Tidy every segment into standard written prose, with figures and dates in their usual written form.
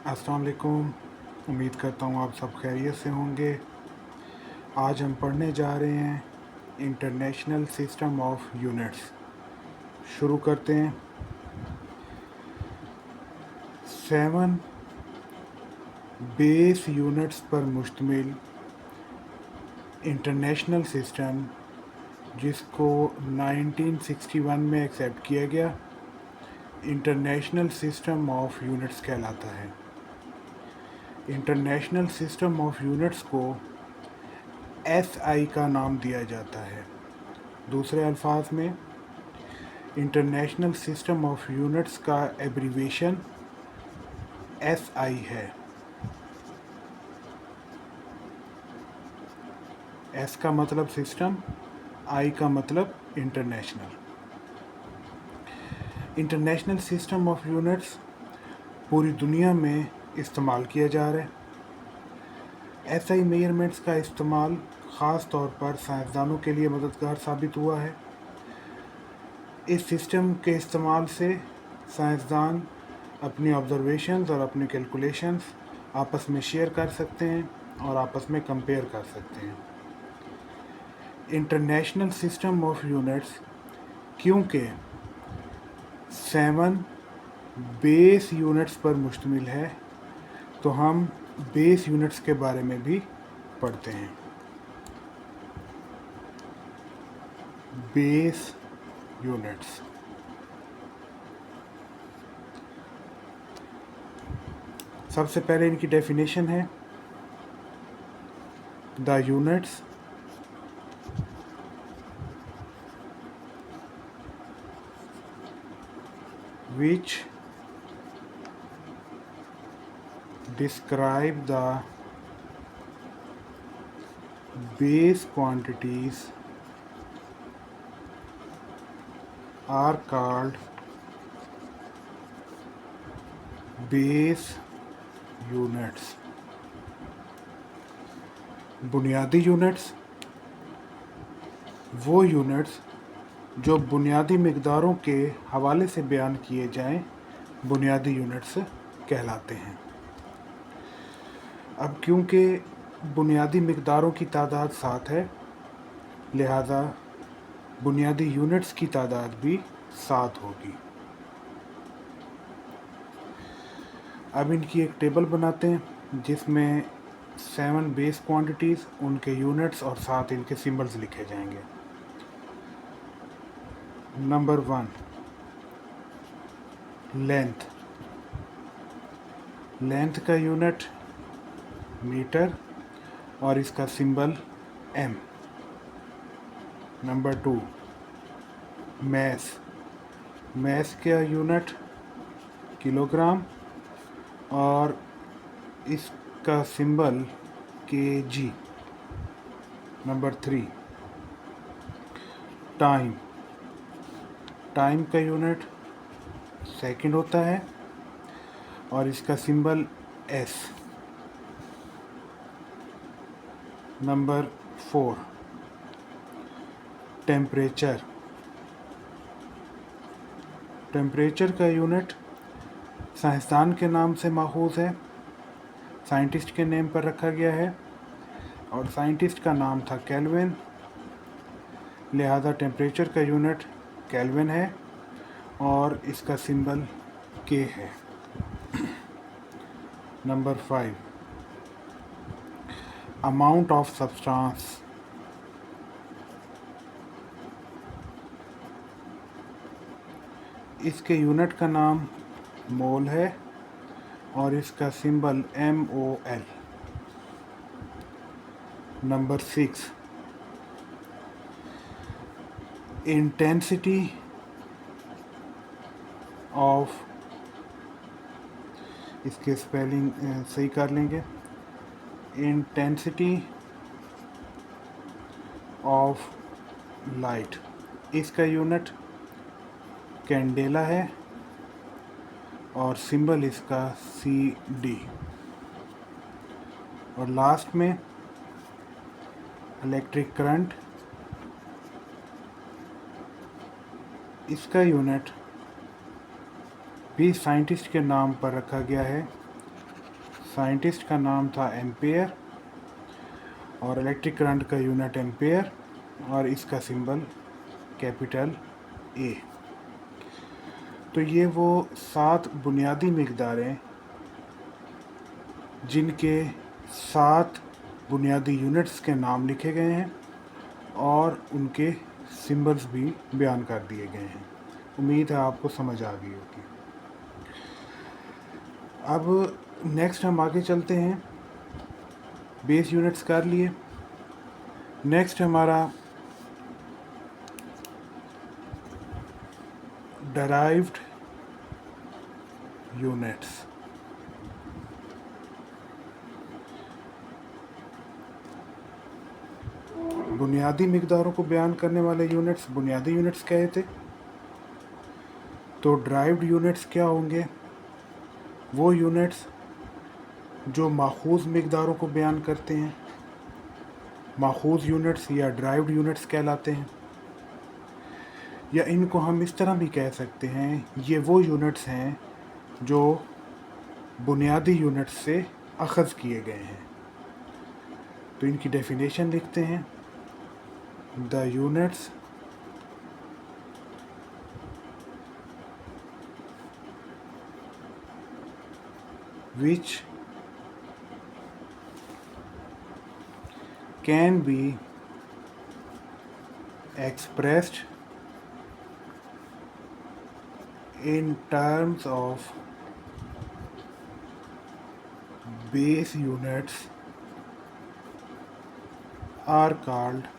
अस्सलाम वालेकुम। उम्मीद करता हूँ आप सब खैरियत से होंगे। आज हम पढ़ने जा रहे हैं इंटरनेशनल सिस्टम ऑफ यूनिट्स। शुरू करते हैं। 7 बेस यूनिट्स पर मुश्तमिल इंटरनेशनल सिस्टम, जिसको 1961 में एक्सेप्ट किया गया, इंटरनेशनल सिस्टम ऑफ यूनिट्स कहलाता है। इंटरनेशनल सिस्टम ऑफ यूनिट्स को SI का नाम दिया जाता है। दूसरे अल्फाज में इंटरनेशनल सिस्टम ऑफ यूनिट्स का एब्रीवेशन SI है। S का मतलब सिस्टम, I का मतलब international. International system of units पूरी दुनिया में इस्तेमाल किया जा रहा है। SI मेजरमेंट्स का इस्तेमाल ख़ास तौर पर साइंसदानों के लिए मददगार साबित हुआ है। इस सिस्टम के इस्तेमाल से साइंसदान अपनी ऑब्जर्वेशंस और अपने कैलकुलेशंस आपस में शेयर कर सकते हैं और आपस में कंपेयर कर सकते हैं। इंटरनेशनल सिस्टम ऑफ यूनिट्स क्योंकि 7 बेस यूनिट्स पर मुश्तमिल है, तो हम बेस यूनिट्स के बारे में भी पढ़ते हैं। बेस यूनिट्स सबसे पहले इनकी डेफिनेशन है, the units which describe the base quantities are called base units। बुनियादी यूनिट्स वो यूनिट्स जो बुनियादी मिक़दारों के हवाले से बयान किए जाएं, बुनियादी यूनिट्स कहलाते हैं। अब क्योंकि बुनियादी मिक़दारों की तादाद 7 है, लिहाजा बुनियादी यूनिट्स की तादाद भी 7 होगी। अब इनकी एक टेबल बनाते हैं जिसमें 7 बेस क्वांटिटीज़, उनके यूनिट्स और साथ इनके सिंबल्स लिखे जाएंगे। Number 1, length. लेंथ का यूनिट मीटर और इसका symbol M। Number 2, mass. Mass का यूनिट किलोग्राम और इसका symbol kg। Number 3, time. Time का यूनिट सेकंड होता है और इसका symbol S। Number 4, temperature. Temperature का यूनिट साइंसदान के नाम से माखूज़ है, साइंटिस्ट के नेम पर रखा गया है और साइंटिस्ट का नाम था केल्विन, लिहाजा टेम्परेचर का यूनिट केल्विन है और इसका सिंबल K है। Number 5, amount of substance. इसके यूनिट का नाम मोल है और इसका symbol MOL। Number 6, intensity of, इसके स्पेलिंग सही कर लेंगे, इंटेंसिटी ऑफ लाइट। इसका यूनिट कैंडेला है और सिंबल इसका CD। और लास्ट में इलेक्ट्रिक करंट, इसका यूनिट भी साइंटिस्ट के नाम पर रखा गया है साइंटिस्ट का नाम था एम्पेयर और इलेक्ट्रिक करंट का यूनिट एम्पेयर और इसका सिंबल कैपिटल ए। तो ये वो 7 बुनियादी मिक़दारें जिनके 7 बुनियादी यूनिट्स के नाम लिखे गए हैं और उनके सिंबल्स भी बयान कर दिए गए हैं। उम्मीद है आपको समझ आ गई होगी। अब नेक्स्ट हम आगे चलते हैं। बेस यूनिट्स कर लिए। नेक्स्ट हमारा डिराइव्ड यूनिट्स। बुनियादी मिक़दारों को बयान करने वाले यूनिट्स बुनियादी यूनिट्स कहे थे। तो डिराइव्ड यूनिट्स क्या होंगे? वो यूनिट्स जो माखूज़ मिक़दारों को बयान करते हैं, माखूज़ यूनिट्स या डिराइव्ड यूनिट्स कहलाते हैं। या इनको हम इस तरह भी कह सकते हैं, ये वो यूनिट्स हैं जो बुनियादी यूनिट्स से अख़ज़ किए गए हैं। तो इनकी डेफिनेशन लिखते हैं। The units which can be expressed in terms of base units are called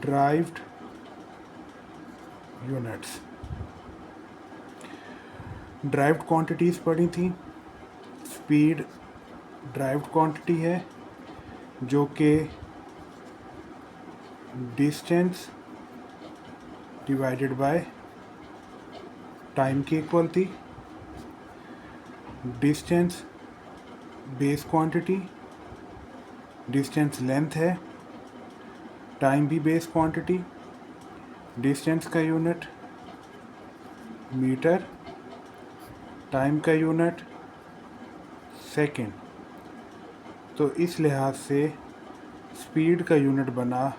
derived units। Derived quantities पढ़ी थी। स्पीड ड्राइव्ड क्वांटिटी है जो कि डिस्टेंस डिवाइडेड बाय टाइम के इक्वल थी। Distance base quantity, distance length है, टाइम भी base quantity. Distance का यूनिट मीटर, टाइम का यूनिट सेकंड। तो इस लिहाज से स्पीड का यूनिट बना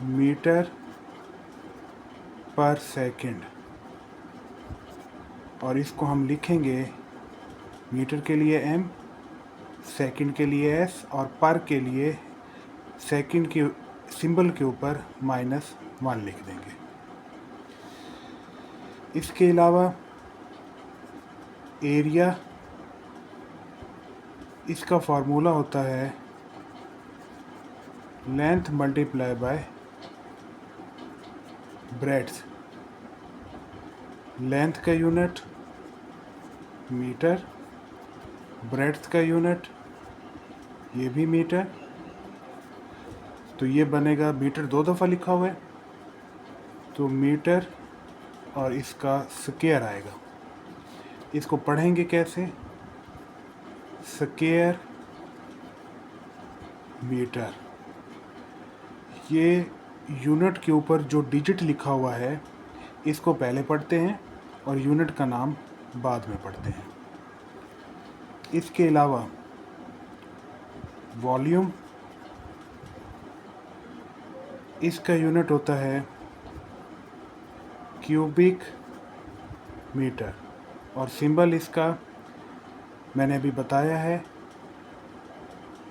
मीटर पर सेकंड और इसको हम लिखेंगे मीटर के लिए m, सेकंड के लिए s और पर के लिए सेकंड के सिंबल के ऊपर -1 लिख देंगे। इसके अलावा एरिया, इसका फार्मूला होता है length multiply by breadth. Length का यूनिट मीटर, ब्रेड्थ का यूनिट ये भी मीटर। तो ये बनेगा, मीटर 2 दफ़ा लिखा हुआ है तो मीटर और इसका स्क्वायर आएगा। इसको पढ़ेंगे कैसे? Square metre. ये यूनिट के ऊपर जो डिजिट लिखा हुआ है इसको पहले पढ़ते हैं और यूनिट का नाम बाद में पढ़ते हैं। इसके अलावा वॉल्यूम, इसका यूनिट होता है क्यूबिक मीटर और सिंबल इसका मैंने अभी बताया है।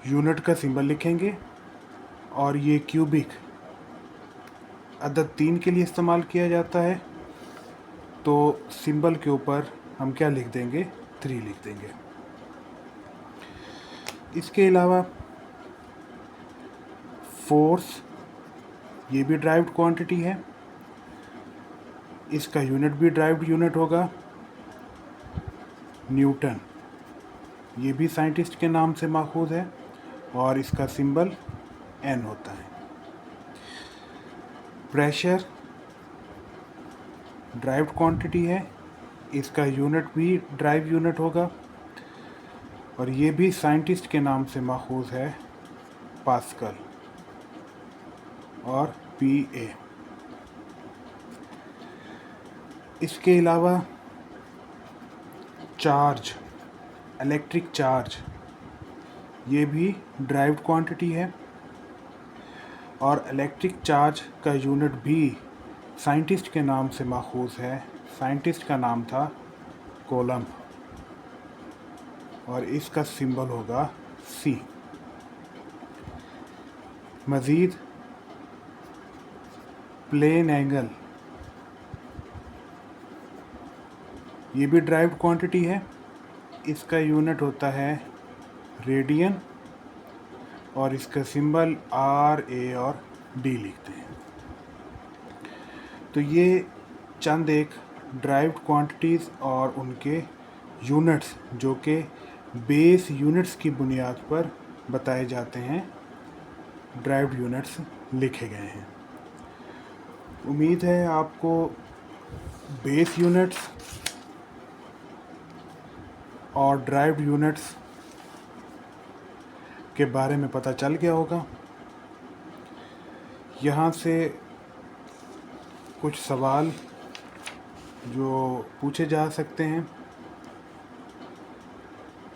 यूनिट का सिंबल लिखेंगे और ये क्यूबिक अदद 3 के लिए इस्तेमाल किया जाता है तो सिंबल के ऊपर हम क्या लिख देंगे? 3 लिख देंगे। इसके अलावा फोर्स, ये भी ड्राइव्ड क्वांटिटी है। इसका यूनिट भी ड्राइव्ड यूनिट होगा न्यूटन। ये भी साइंटिस्ट के नाम से माखूज़ है और इसका सिंबल N होता है। प्रेशर ड्राइव्ड क्वांटिटी है, इसका यूनिट भी ड्राइव यूनिट होगा और ये भी साइंटिस्ट के नाम से माखूज़ है पास्कल और PA। इसके अलावा चार्ज, इलेक्ट्रिक चार्ज, ये भी ड्राइव्ड क्वांटिटी है। और इलेक्ट्रिक चार्ज का यूनिट भी साइंटिस्ट के नाम से माखूज़ है। साइंटिस्ट का नाम था कोलम्ब और इसका सिंबल होगा C। मज़ीद प्लेन एंगल, ये भी ड्राइव्ड क्वांटिटी है। इसका यूनिट होता है रेडियन और इसका सिंबल R, A और D लिखते हैं। तो ये चंद एक ड्राइव्ड क्वांटिटीज़ और उनके यूनिट्स जो कि बेस यूनिट्स की बुनियाद पर बताए जाते हैं, ड्राइव्ड यूनिट्स लिखे गए हैं। उम्मीद है आपको बेस यूनिट्स और ड्राइव्ड यूनिट्स के बारे में पता चल गया होगा। यहाँ से कुछ सवाल जो पूछे जा सकते हैं।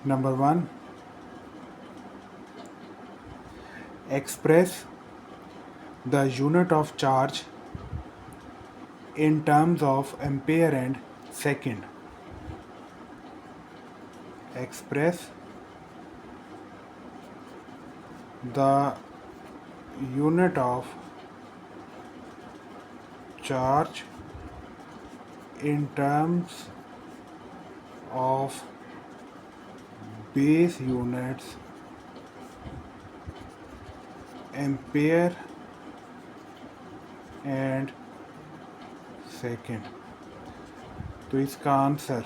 Number 1, express the unit of charge in terms of ampere and second. Express the unit of charge in terms of base units ampere and second. तो इसका answer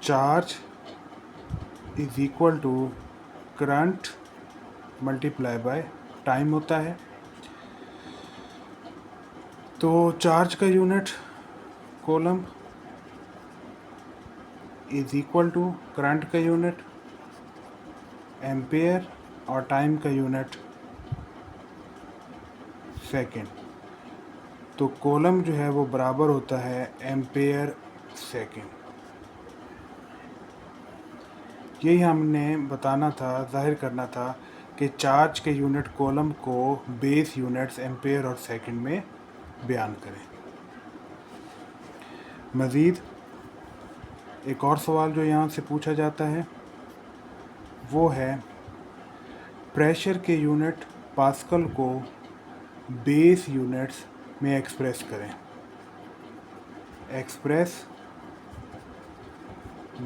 charge is equal to current multiply by time होता है। तो charge का unit coulomb is equal to current का unit ampere और time का unit second. तो कोलम्ब जो है वो बराबर होता है एम्पेयर सेकेंड। यही हमने बताना था, जाहिर करना था कि चार्ज के यूनिट कोलम्ब को बेस यूनिट्स एम्पेयर और सेकेंड में बयान करें। मज़ीद एक और सवाल जो यहाँ से पूछा जाता है वो है प्रेशर के यूनिट पास्कल को बेस यूनिट्स में एक्सप्रेस करें। Express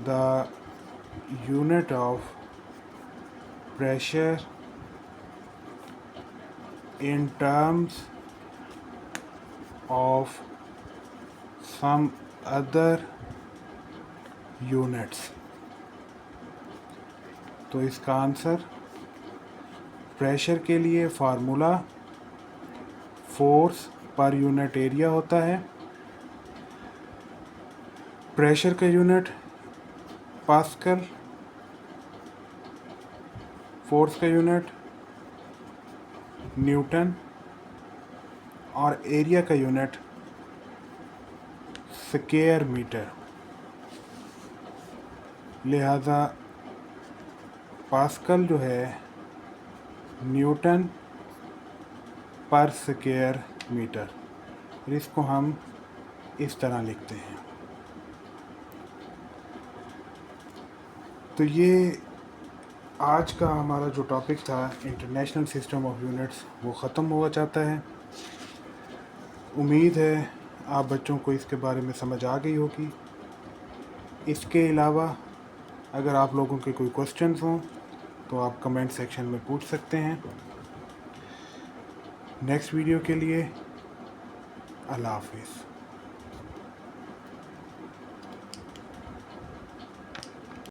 the unit of pressure in terms of some other units। तो इसका आंसर प्रेशर के लिए formula force per unit area होता है। प्रेशर का यूनिट पास्कल, फोर्स का यूनिट न्यूटन और एरिया का यूनिट स्क्वायर मीटर। लिहाजा पास्कल जो है न्यूटन पर स्क्वायर मीटर, इसको हम इस तरह लिखते हैं। तो ये आज का हमारा जो टॉपिक था इंटरनेशनल सिस्टम ऑफ यूनिट्स वो ख़त्म हुआ चाहता है। उम्मीद है आप बच्चों को इसके बारे में समझ आ गई होगी। इसके अलावा अगर आप लोगों के कोई क्वेश्चंस हों तो आप कमेंट सेक्शन में पूछ सकते हैं। नेक्स्ट वीडियो के लिए अल्लाह हाफिज़।